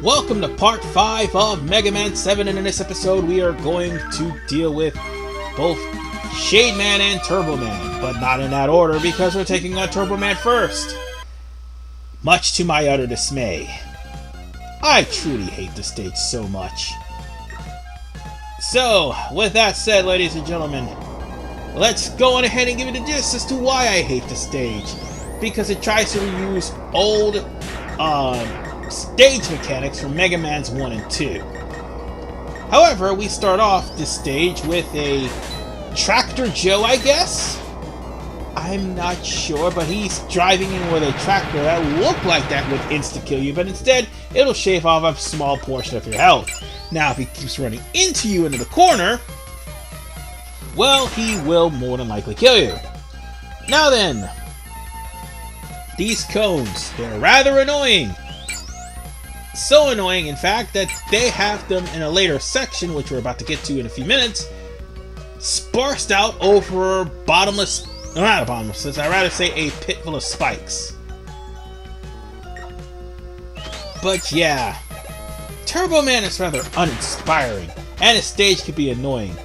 Welcome to part 5 of Mega Man 7, and in this episode we are going to deal with both Shade Man and Turbo Man, but not in that order because we're taking on Turbo Man first. Much to my utter dismay. I truly hate the stage so much. So, with that said, ladies and gentlemen, let's go on ahead and give it a gist as to why I hate the stage. Because it tries to reuse old stage mechanics from Mega Man's 1 and 2. However, we start off this stage with a Tractor Joe, I guess? I'm not sure, but he's driving in with a tractor that will look like that would insta-kill you, but instead, it'll shave off a small portion of your health. Now, if he keeps running into you into the corner, well, he will more than likely kill you. Now then, these cones, they're rather annoying. So annoying, in fact, that they have them in a later section, which we're about to get to in a few minutes, sparsed out over bottomless, not a bottomless, I'd rather say a pit full of spikes. But yeah, Turbo Man is rather uninspiring, and his stage can be annoying.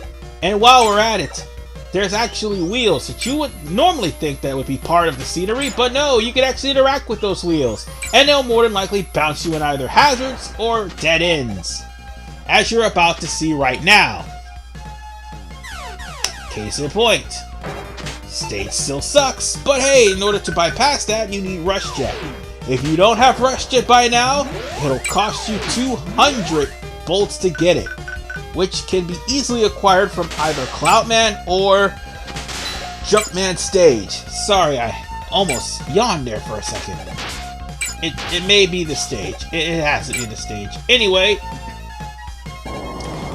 And while we're at it, there's actually wheels that you would normally think that would be part of the scenery, but no, you can actually interact with those wheels, and they'll more than likely bounce you in either hazards or dead ends, as you're about to see right now. Case in point, stage still sucks, but hey, in order to bypass that, you need Rush Jet. If you don't have Rush Jet by now, it'll cost you 200 bolts to get it, which can be easily acquired from either Cloudman or Jumpman stage. Sorry, I almost yawned there for a second. It may be the stage. It has to be the stage. Anyway,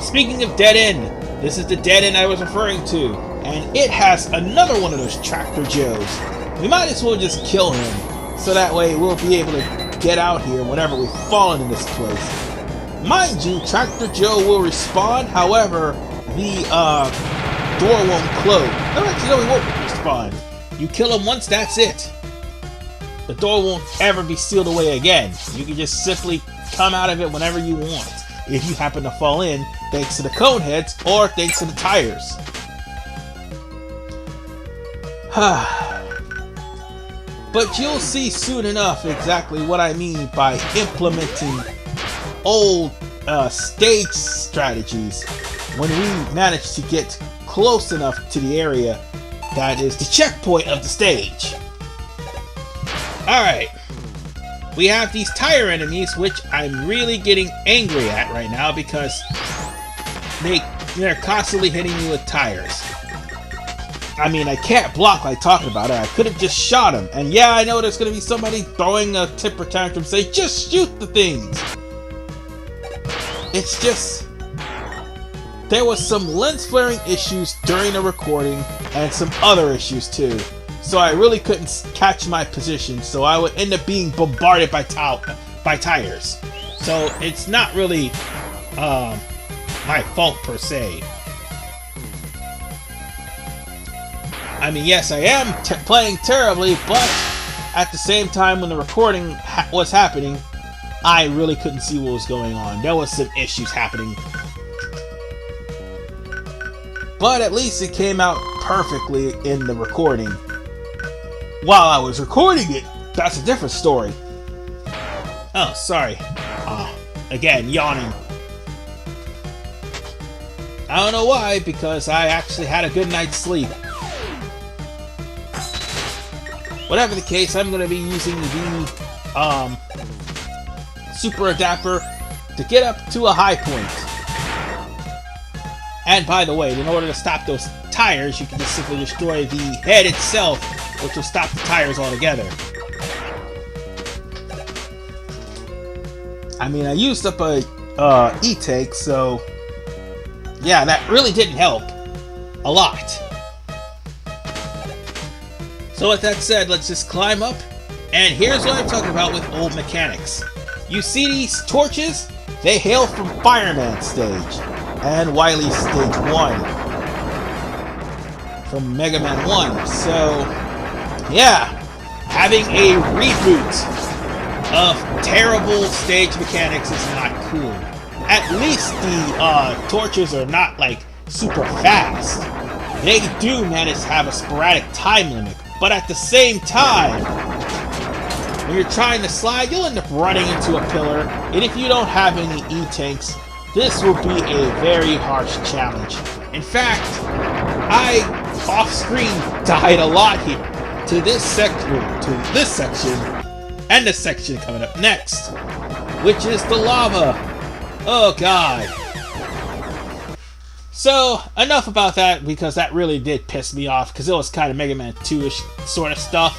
speaking of dead end, this is the dead end I was referring to, and it has another one of those Tractor Joes. We might as well just kill him, so that way we'll be able to get out here whenever we fall into this place. Mind you, Tractor Joe will respawn, however, the door won't close. No, actually, no, he won't respawn. You kill him once, that's it. The door won't ever be sealed away again. You can just simply come out of it whenever you want, if you happen to fall in, thanks to the cone heads or thanks to the tires. But you'll see soon enough exactly what I mean by implementing old stage strategies when we manage to get close enough to the area that is the checkpoint of the stage. Alright, we have these tire enemies, which I'm really getting angry at right now because they're constantly hitting me with tires. I mean, I can't block like talking about it. I could have just shot him. And yeah, I know there's going to be somebody throwing a temper tantrum saying, just shoot the things. It's just, there was some lens flaring issues during the recording and some other issues too. So I really couldn't catch my position, so I would end up being bombarded by tires. So it's not really my fault per se. I mean, yes, I am playing terribly, but at the same time when the recording was happening, I really couldn't see what was going on. There was some issues happening. But at least it came out perfectly in the recording. While I was recording it, that's a different story. Oh, sorry. Again, yawning. I don't know why, because I actually had a good night's sleep. Whatever the case, I'm going to be using the super adapter to get up to a high point. And by the way, in order to stop those tires, you can just simply destroy the head itself, which will stop the tires altogether. I mean, I used up a E-tank, so yeah, that really didn't help a lot. So with that said, let's just climb up, and here's what I'm talking about with old mechanics. You see these torches? They hail from Fireman stage and Wily's stage 1 from Mega Man 1. So yeah, having a reboot of terrible stage mechanics is not cool. At least the torches are not like super fast. They do manage to have a sporadic time limit, but at the same time, when you're trying to slide, you'll end up running into a pillar, and if you don't have any E-tanks, this will be a very harsh challenge. In fact, I off-screen died a lot here to this section, and the section coming up next, which is the lava. Oh god. So, enough about that, because that really did piss me off, because it was kind of Mega Man 2-ish sort of stuff.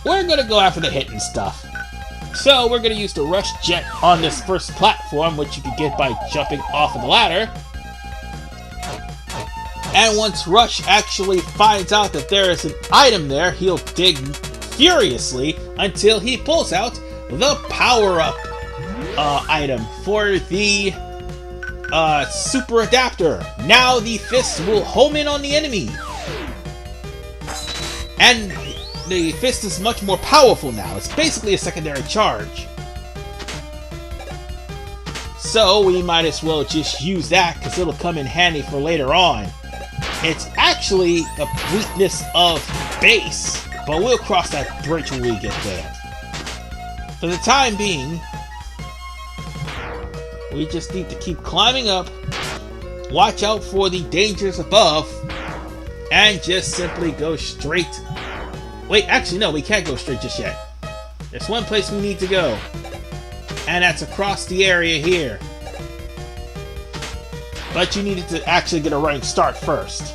We're gonna go after the hidden stuff. So, we're gonna use the Rush Jet on this first platform, which you can get by jumping off of the ladder. And once Rush actually finds out that there is an item there, he'll dig furiously until he pulls out the power-up item for the super adapter. Now the fist will home in on the enemy. And the fist is much more powerful now. It's basically a secondary charge. So we might as well just use that, because it'll come in handy for later on. It's actually a weakness of Bass, but we'll cross that bridge when we get there. For the time being, we just need to keep climbing up, watch out for the dangers above, and just simply go straight. Wait, actually no, we can't go straight just yet. There's one place we need to go, and that's across the area here. But you needed to actually get a running start first.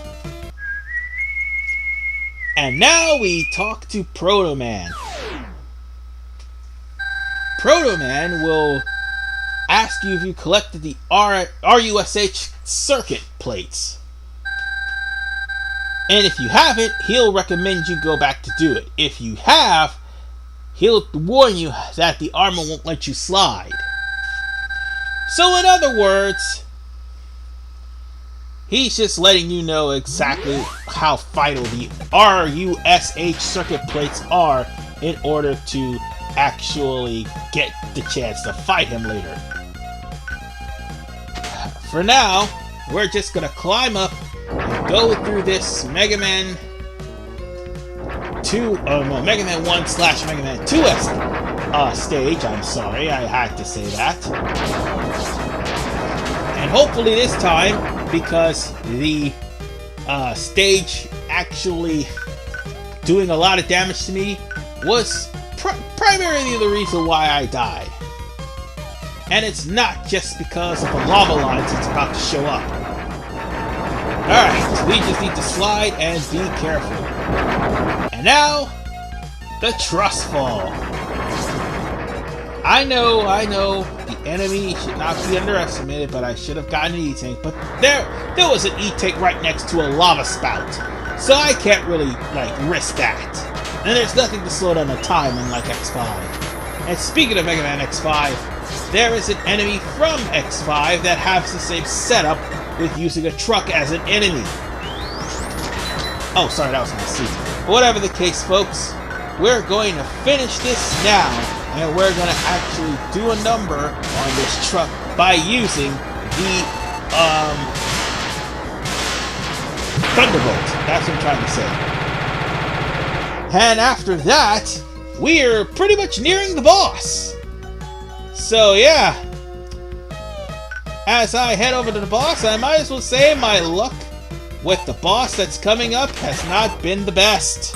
And now we talk to Proto Man. Proto Man will ask you if you collected the RUSH circuit plates. And if you haven't, he'll recommend you go back to do it. If you have, he'll warn you that the armor won't let you slide. So in other words, he's just letting you know exactly how vital the RUSH circuit plates are in order to actually get the chance to fight him later. For now, we're just gonna climb up and go through this Mega Man 1/Mega Man 2 stage. I'm sorry, I had to say that. And hopefully this time, because the stage actually doing a lot of damage to me was primarily the reason why I died. And it's not just because of the lava lines that's about to show up. Alright, we just need to slide and be careful. And now, the Trust Fall. I know, the enemy should not be underestimated, but I should have gotten an E-tank. But there was an E-tank right next to a lava spout, so I can't really, risk that. And there's nothing to slow down the time unlike X5. And speaking of Mega Man X5, there is an enemy from X5 that has the same setup with using a truck as an enemy. Oh, sorry, that was my seat. But whatever the case, folks, we're going to finish this now, and we're going to actually do a number on this truck by using the Thunderbolt. That's what I'm trying to say. And after that, we're pretty much nearing the boss. So yeah, as I head over to the boss, I might as well say my luck with the boss that's coming up has not been the best.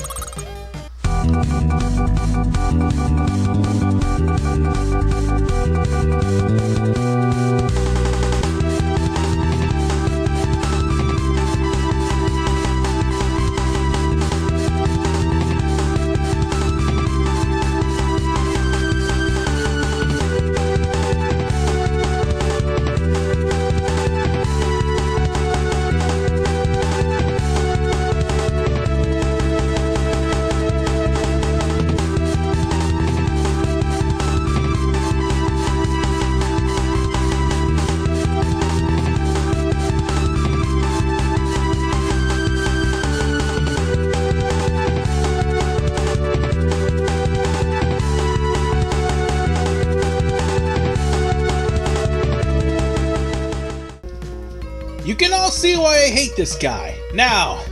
can all see why I hate this guy. Now,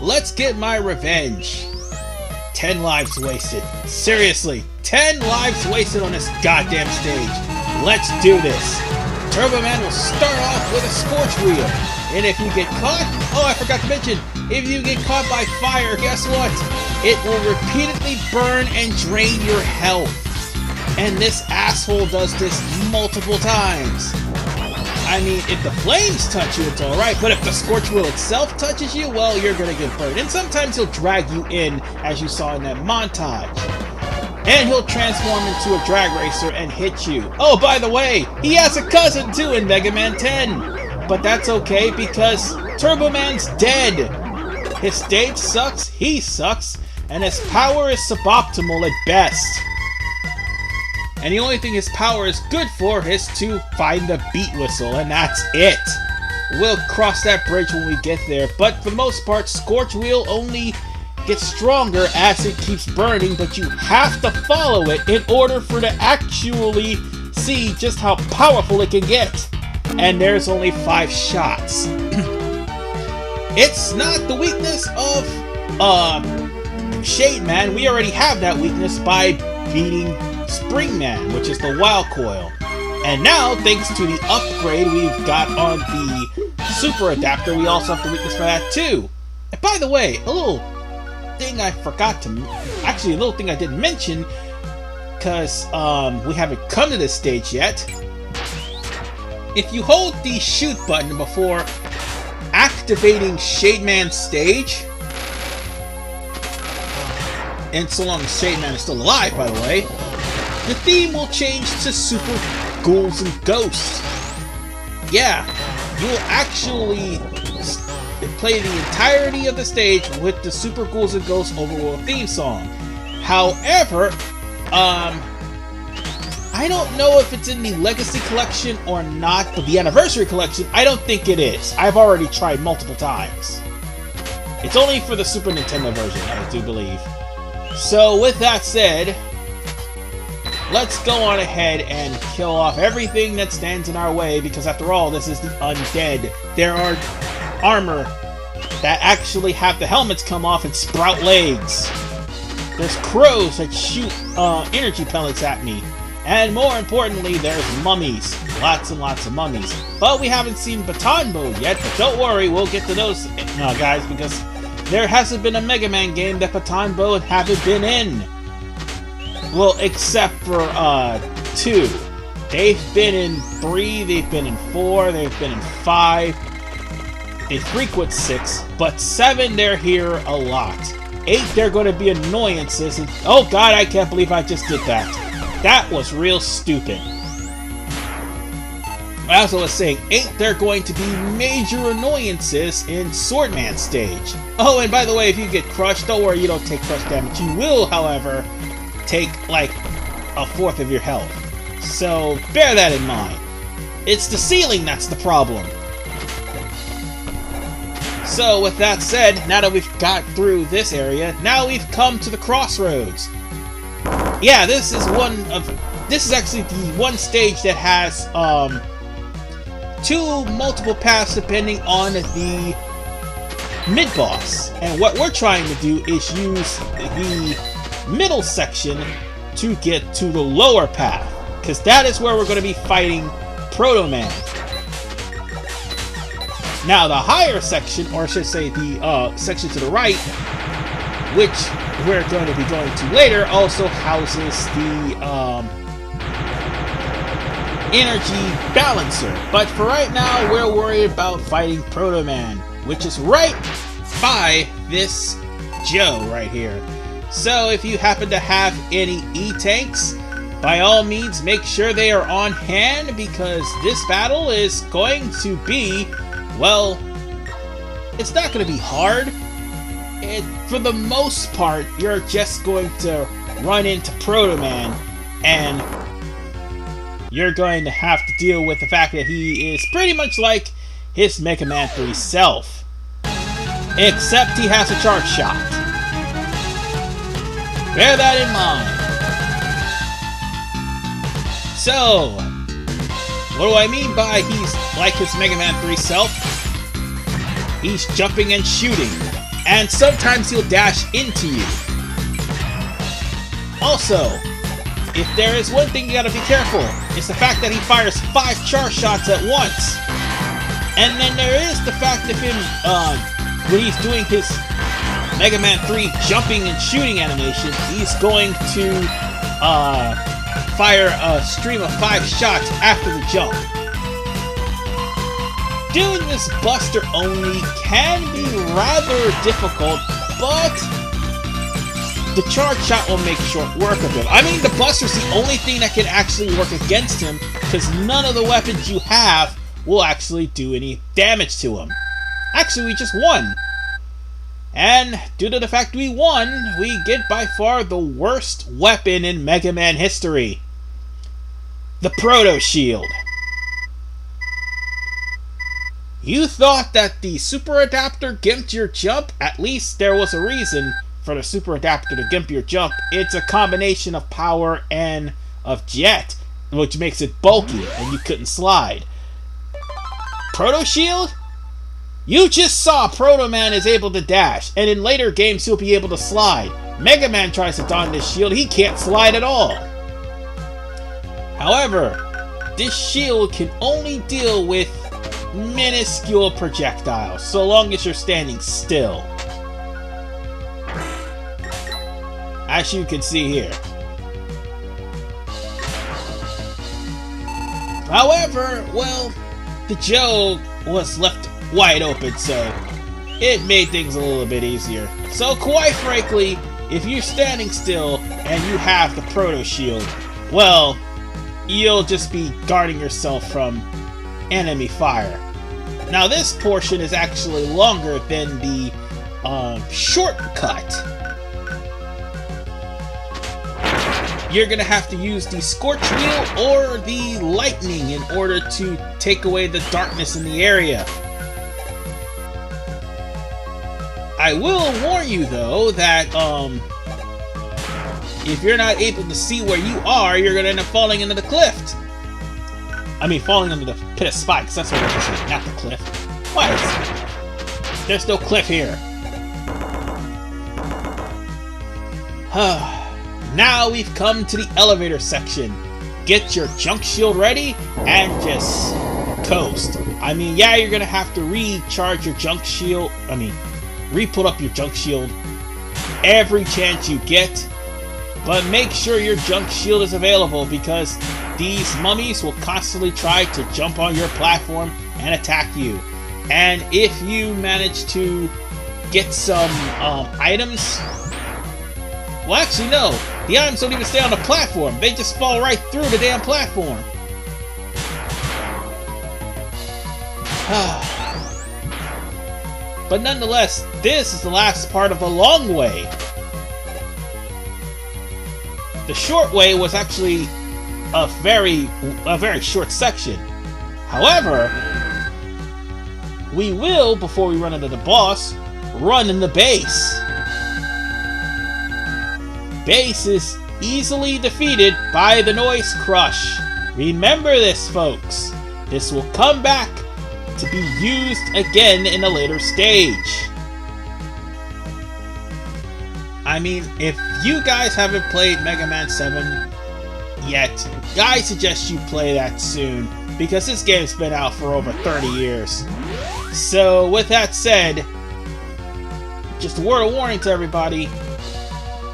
let's get my revenge. 10 lives wasted. Seriously, 10 lives wasted on this goddamn stage. Let's do this. Turbo Man will start off with a scorch wheel. And if you get caught, oh, I forgot to mention, if you get caught by fire, guess what? It will repeatedly burn and drain your health. And this asshole does this multiple times. I mean, if the flames touch you, it's alright, but if the scorch wheel itself touches you, well, you're gonna get burned. And sometimes he'll drag you in, as you saw in that montage. And he'll transform into a drag racer and hit you. Oh, by the way, he has a cousin too in Mega Man 10. But that's okay because Turbo Man's dead. His stage sucks, he sucks, and his power is suboptimal at best. And the only thing his power is good for is to find the beat whistle, and that's it. We'll cross that bridge when we get there, but for the most part, Scorch Wheel only gets stronger as it keeps burning, but you have to follow it in order for to actually see just how powerful it can get. And there's only 5 shots. It's not the weakness of Shade Man. We already have that weakness by beating Spring Man, which is the Wild Coil. And now, thanks to the upgrade we've got on the Super Adapter, we also have the weakness for that too. And by the way, a little thing I forgot to... Actually, a little thing I didn't mention, because we haven't come to this stage yet. If you hold the shoot button before activating Shade Man's stage, and so long as Shade Man is still alive, by the way, the theme will change to Super Ghouls and Ghosts. Yeah, you'll actually play the entirety of the stage with the Super Ghouls and Ghosts Overworld theme song. However, I don't know if it's in the Legacy Collection or not, but the Anniversary Collection, I don't think it is. I've already tried multiple times. It's only for the Super Nintendo version, I do believe. So, with that said, let's go on ahead and kill off everything that stands in our way, because after all, this is the undead. There are armor that actually have the helmets come off and sprout legs. There's crows that shoot energy pellets at me. And more importantly, there's mummies. Lots and lots of mummies. But we haven't seen Baton Mode yet, but don't worry, we'll get to those, guys, because there hasn't been a Mega Man game that Baton Mode haven't been in. Well, except for 2. They've been in 3, they've been in 4, they've been in 5. They frequent 6, but 7, they're here a lot. 8, they're going to be annoyances. And, oh god, I can't believe I just did that. That was real stupid. As I was saying, 8, they're going to be major annoyances in Swordman stage. Oh, and by the way, if you get crushed, don't worry, you don't take crush damage. You will, however, take like a 1/4 of your health. So bear that in mind. It's the ceiling that's the problem. So with that said, now that we've got through this area, now we've come to the crossroads. Yeah, this is actually the one stage that has 2 multiple paths depending on the mid-boss. And what we're trying to do is use the middle section to get to the lower path, because that is where we're going to be fighting Proto Man. Now the higher section, or I should say the section to the right, which we're going to be going to later, also houses the energy balancer. But for right now, we're worried about fighting Proto Man, which is right by this Joe right here. So if you happen to have any E-tanks, by all means make sure they are on hand, because this battle is going to be, well, it's not going to be hard. For the most part, you're just going to run into Proto Man, and you're going to have to deal with the fact that he is pretty much like his Mega Man 3 self. Except he has a charge shot. Bear that in mind. So, what do I mean by he's like his Mega Man 3 self? he's jumping and shooting, and sometimes he'll dash into you. Also, if there is one thing you gotta be careful, it's the fact that he fires 5 charge shots at once. And then there is the fact of him, when he's doing his Mega Man 3 jumping and shooting animation, he's going to fire a stream of 5 shots after the jump. Doing this Buster only can be rather difficult, but the charge shot will make short work of him. I mean, the Buster's the only thing that can actually work against him, because none of the weapons you have will actually do any damage to him. Actually, we just won. And due to the fact we won, we get by far the worst weapon in Mega Man history. The Proto Shield. You thought that the Super Adapter gimped your jump? At least there was a reason for the Super Adapter to gimp your jump. It's a combination of power and of jet, which makes it bulky and you couldn't slide. Proto Shield? You just saw Proto Man is able to dash, and in later games he'll be able to slide. Mega Man tries to don this shield, he can't slide at all. However, this shield can only deal with minuscule projectiles, so long as you're standing still. As you can see here. However, well, the Joe was left wide open, so it made things a little bit easier. So quite frankly, if you're standing still and you have the Proto Shield, well, you'll just be guarding yourself from enemy fire. Now this portion is actually longer than the shortcut. You're gonna have to use the Scorch Wheel or the Lightning in order to take away the darkness in the area. I will warn you though that if you're not able to see where you are, you're gonna end up falling into the cliff. I mean, falling into the pit of spikes, that's what I'm saying, not the cliff. What? There's no cliff here. Now we've come to the elevator section. Get your junk shield ready and just coast. I mean, yeah, you're gonna have to recharge your junk shield. I mean, re-put up your junk shield every chance you get. But make sure your junk shield is available because these mummies will constantly try to jump on your platform and attack you. And if you manage to get some items... Well, actually, no. The items don't even stay on the platform. They just fall right through the damn platform. But nonetheless, this is the last part of the long way. The short way was actually a very short section. However, we will, before we run into the boss, run in the base. Base is easily defeated by the Noise Crush. Remember this, folks. This will come back to be used again in a later stage. I mean, if you guys haven't played Mega Man 7 yet, I suggest you play that soon, because this game's been out for over 30 years. So, with that said, just a word of warning to everybody,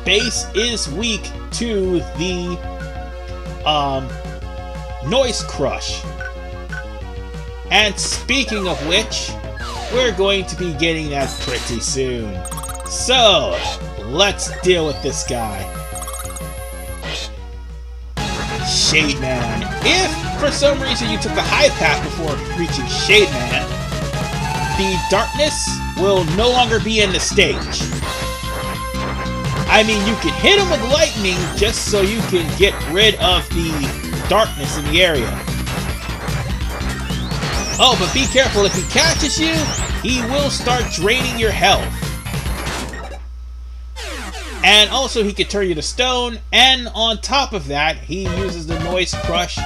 Base is weak to the Noise Crush. And speaking of which, we're going to be getting that pretty soon. So, let's deal with this guy. Shade Man. If, for some reason, you took the high path before reaching Shade Man, the darkness will no longer be in the stage. I mean, you can hit him with lightning just so you can get rid of the darkness in the area. Oh, but be careful, if he catches you, he will start draining your health. And also, he can turn you to stone, and on top of that, he uses the Noise Crush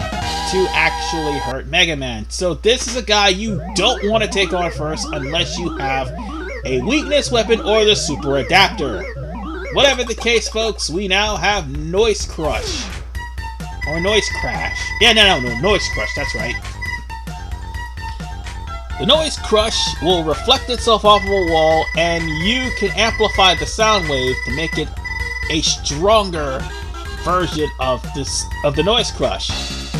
to actually hurt Mega Man. So this is a guy you don't want to take on first unless you have a weakness weapon or the super adapter. Whatever the case, folks, we now have Noise Crush. Or Noise Crash. Yeah, no, Noise Crush, that's right. The Noise Crush will reflect itself off of a wall, and you can amplify the sound wave to make it a stronger version of the Noise Crush.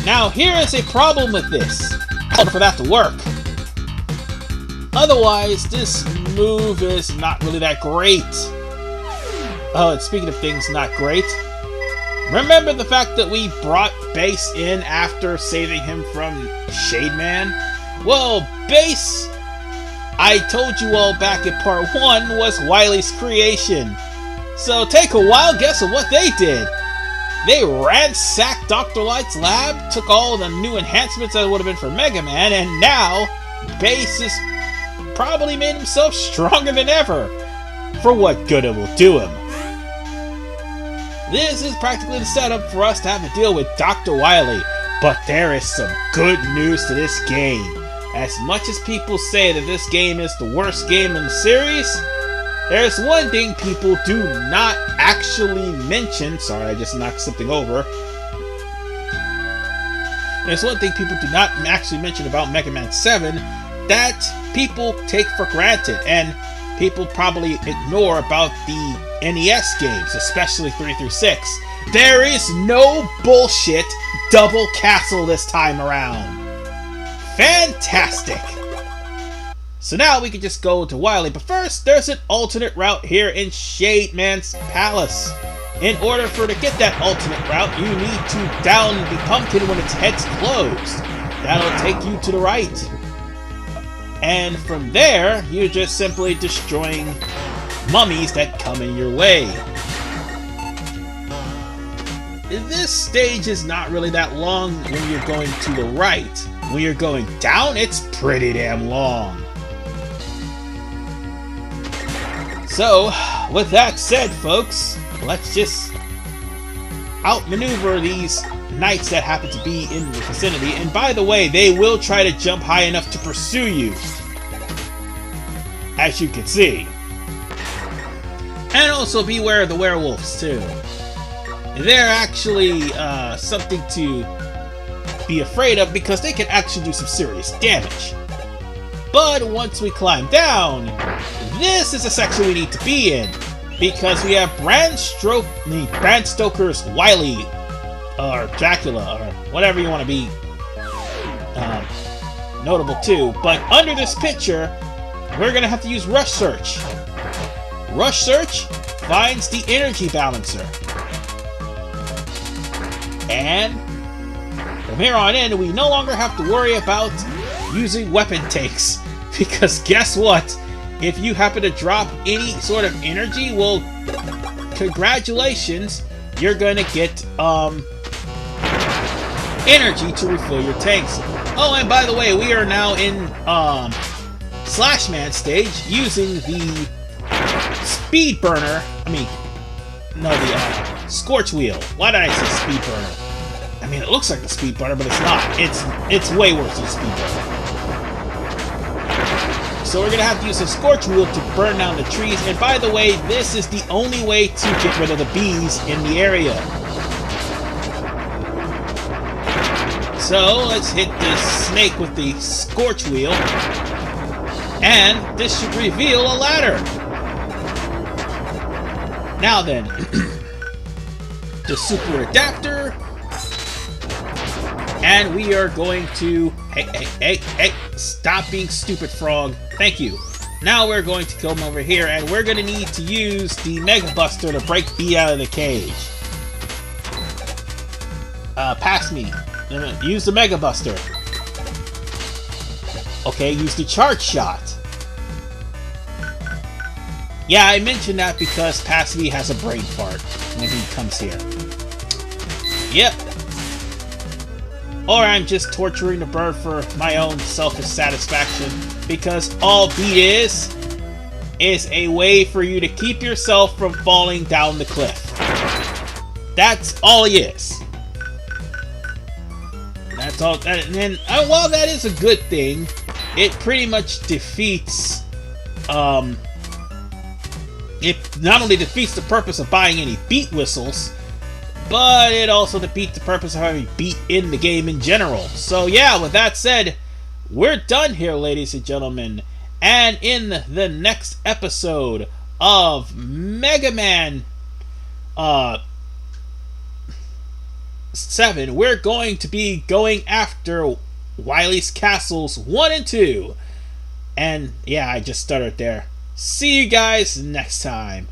Now, here is a problem with this. For that to work. Otherwise, this move is not really that great. Oh, and speaking of things not great, remember the fact that we brought Bass in after saving him from Shade Man? Well, Bass, I told you all back in part 1, was Wily's creation. So take a wild guess of what they did. They ransacked Dr. Light's lab, took all the new enhancements that would have been for Mega Man, and now Bass has probably made himself stronger than ever. For what good it will do him. This is practically the setup for us to have to deal with Dr. Wily, but there is some good news to this game. As much as people say that this game is the worst game in the series, there's one thing people do not actually mention. Sorry, I just knocked something over. There's one thing people do not actually mention about Mega Man 7 that people take for granted, and people probably ignore about the NES games, especially 3 through 6. There is no bullshit double castle this time around. Fantastic! So now we can just go to Wily, but first there's an alternate route here in Shade Man's Palace. In order to get that alternate route, you need to down the pumpkin when its head's closed. That'll take you to the right. And from there, you're just simply destroying mummies that come in your way. This stage is not really that long when you're going to the right. When you're going down, it's pretty damn long. So, with that said, folks, let's just outmaneuver these knights that happen to be in the vicinity. And by the way, they will try to jump high enough to pursue you, as you can see. And also beware of the werewolves too. They're actually something to be afraid of because they can actually do some serious damage. But once we climb down, this is a section we need to be in, because we have Bram Stoker's Wily, or Dracula, or whatever you want to be notable to. But under this picture, we're going to have to use Rush Search. Rush Search finds the energy balancer. And from here on in, we no longer have to worry about using weapon takes. Because guess what? If you happen to drop any sort of energy, well, congratulations, you're going to get energy to refill your tanks. Oh, and by the way, we are now in Slash Man stage using the Speed Burner. The Scorch Wheel. Why did I say Speed Burner? I mean, it looks like the Speed Burner, but it's not. It's way worse than Speed Burner. So we're gonna have to use a Scorch Wheel to burn down the trees. And by the way, this is the only way to get rid of the bees in the area. So let's hit this snake with the Scorch Wheel. And this should reveal a ladder. Now then, the super adapter. And we are going to... Hey, stop being stupid, frog. Thank you. Now we're going to come over here, and we're going to need to use the Mega Buster to break B out of the cage. Pass me. Use the Mega Buster. Okay, use the Charge Shot. Yeah, I mentioned that because Pass Me has a brain fart when he comes here. Yep. Or I'm just torturing the bird for my own selfish satisfaction, because all B is a way for you to keep yourself from falling down the cliff. That's all he is. That's all. And while that is a good thing, it pretty much defeats. It not only defeats the purpose of buying any beat whistles, but it also defeats the purpose of having beat in the game in general. So yeah, with that said, we're done here, ladies and gentlemen. And in the next episode of Mega Man 7, we're going to be going after Wily's Castles 1 and 2. And yeah, I just stuttered there. See you guys next time.